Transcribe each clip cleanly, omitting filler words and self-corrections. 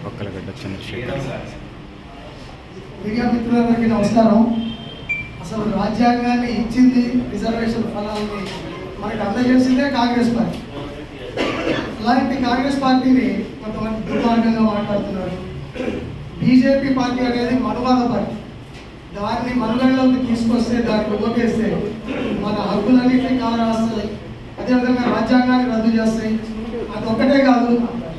పక్కలగడ్డ Chandrasekhar. Media మిత్రులందరికీ నమస్కారం. అసలు రాజ్యాంగాన్ని ఇచ్చింది, రిజర్వేషన్ ఫలాన్ని మనకు అందజేసిందే కాంగ్రెస్ పార్టీ. అలాంటి కాంగ్రెస్ పార్టీని కొంతమంది దుర్మార్గంగా మాట్లాడుతున్నారు. బీజేపీ పార్టీ అనేది మనువాద పార్టీ. దాన్ని మనుగడలోకి తీసుకొస్తే, దాన్ని ఓకేస్తే మన హక్కులన్నింటినీ కాలరాస్తాయి, అదేవిధంగా రాజ్యాంగాన్ని రద్దు చేస్తాయి. అది ఒక్కటే కాదు,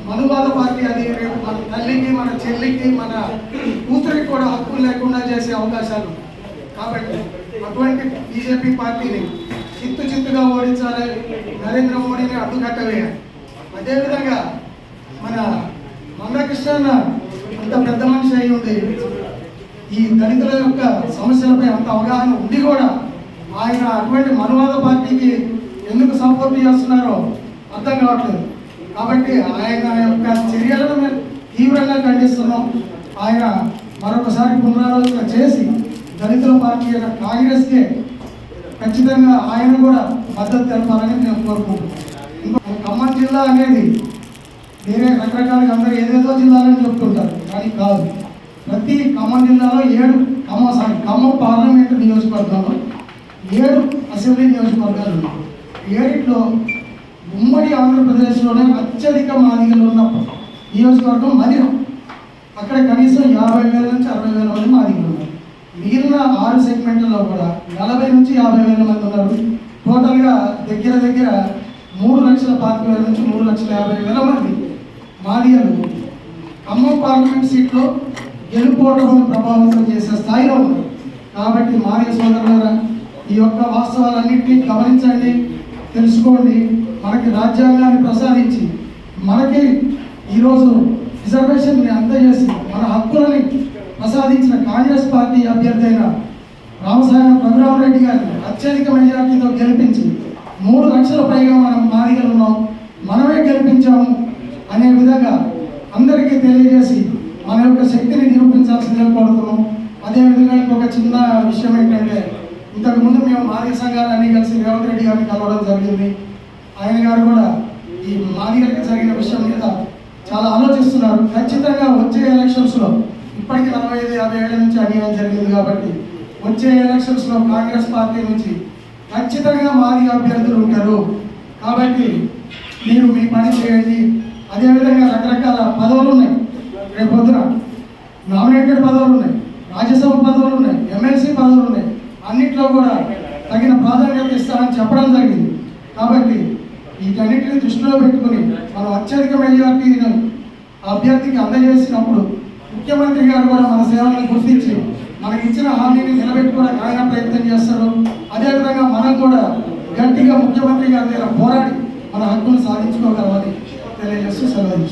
మనువాద పార్టీ అది రేపు మన తల్లికి, మన చెల్లికి, మన కూతురికి కూడా హక్కులు లేకుండా చేసే అవకాశాలు. కాబట్టి అటువంటి బీజేపీ పార్టీని చిత్తుగా ఓడించాలి, నరేంద్ర మోడీని అడ్డుకట్టవేయాలి. అదేవిధంగా మన మందకృష్ణ అంత పెద్ద మనిషి అయి ఉంది, ఈ దళితుల యొక్క సమస్యలపై అంత అవగాహన ఉండి కూడా ఆయన అటువంటి మనువాద పార్టీకి ఎందుకు సపోర్ట్ చేస్తున్నారో అర్థం కావట్లేదు. కాబట్టి ఆయన యొక్క చర్యలను మేము తీవ్రంగా ఖండిస్తున్నాం. ఆయన మరొకసారి పునరాలోచన చేసి దళితుల పార్టీ అయిన కాంగ్రెస్కే ఖచ్చితంగా ఆయన కూడా మద్దతు తెలపాలని మేము కోరుకుంటున్నాం. ఇంకో ఖమ్మం జిల్లా అనేది వేరే రకరకాలుగా అందరూ ఏదేదో జిల్లాలని చెప్తుంటారు, కానీ కాదు. ప్రతి ఖమ్మం జిల్లాలో ఖమ్మం పార్లమెంటు నియోజకవర్గంలో 7 అసెంబ్లీ నియోజకవర్గాలు ఉన్నాయి. 7లో ఉమ్మడి ఆంధ్రప్రదేశ్లోనే అత్యధిక మాదిగలు ఉన్న నియోజకవర్గం మదిరం. అక్కడ కనీసం 50,000 నుంచి 60,000 మంది మాదిగలు ఉన్నారు. మిగిలిన 6 సెగ్మెంట్లలో కూడా 40 నుంచి 50,000 మంది ఉన్నారు. టోటల్గా దగ్గర 3,25,000 నుంచి 3,50,000 మంది మాదిగలు ఖమ్మం పార్లమెంట్ సీట్లో గెలుపోవడం ప్రభావితం చేసే స్థాయిలో ఉన్నారు. కాబట్టి మాదిగ సోదరులారా, ఈ యొక్క వాస్తవాలన్నింటినీ గమనించండి, తెలుసుకోండి. మనకి రాజ్యాంగాన్ని ప్రసాదించి మనకి ఈరోజు రిజర్వేషన్ని అందజేసి మన హక్కులని ప్రసాదించిన కాంగ్రెస్ పార్టీ అభ్యర్థి అయిన రామసాయం రఘురామరెడ్డి గారిని అత్యధిక మెజార్టీతో గెలిపించి 3 లక్షల పైగా మనం మాదిగలు ఉన్నాం, మనమే గెలిపించాము అనే విధంగా అందరికీ తెలియజేసి మన యొక్క శక్తిని నిరూపించాల్సిందిగా కోరుతున్నాం. అదేవిధంగా ఇంకొక చిన్న విషయం ఏంటంటే, ఇంతకుముందు మేము మాదిగ సంఘాలన్నీ కలిసి రేవంత్ రెడ్డి గారిని కలవడం జరిగింది. ఆయన గారు కూడా ఈ మాదిగలకు జరిగిన విషయం మీద చాలా ఆలోచిస్తున్నారు. ఖచ్చితంగా వచ్చే ఎలక్షన్స్లో ఇప్పటికీ 45-50 ఏళ్ల నుంచి అన్యాయం జరిగింది కాబట్టి వచ్చే ఎలక్షన్స్లో కాంగ్రెస్ పార్టీ నుంచి ఖచ్చితంగా మాదిగ అభ్యర్థులు ఉంటారు. కాబట్టి మీరు మీ పని చేయండి. అదేవిధంగా రకరకాల పదవులు ఉన్నాయి, రేపు పొద్దున నామినేటెడ్ పదవులు ఉన్నాయి, రాజ్యసభ పదవులు ఉన్నాయి, ఎమ్మెల్సీ పదవులు ఉన్నాయి. అన్నింటిలో కూడా తగిన ప్రాధాన్యత ఇస్తామని చెప్పడం జరిగింది. కాబట్టి వీటన్నిటిని దృష్టిలో పెట్టుకుని మనం అత్యధిక మెజార్టీని అభ్యర్థికి అందజేసినప్పుడు ముఖ్యమంత్రి గారు కూడా మన సేవలను గుర్తించి మనకి ఇచ్చిన హామీని నిలబెట్టుకోవడానికి ఆయన ప్రయత్నం చేస్తారు. అదేవిధంగా మనం కూడా గట్టిగా ముఖ్యమంత్రి గారి దగ్గర పోరాడి మన హక్కును సాధించుకోగలమని తెలియజేస్తూ సెలవు.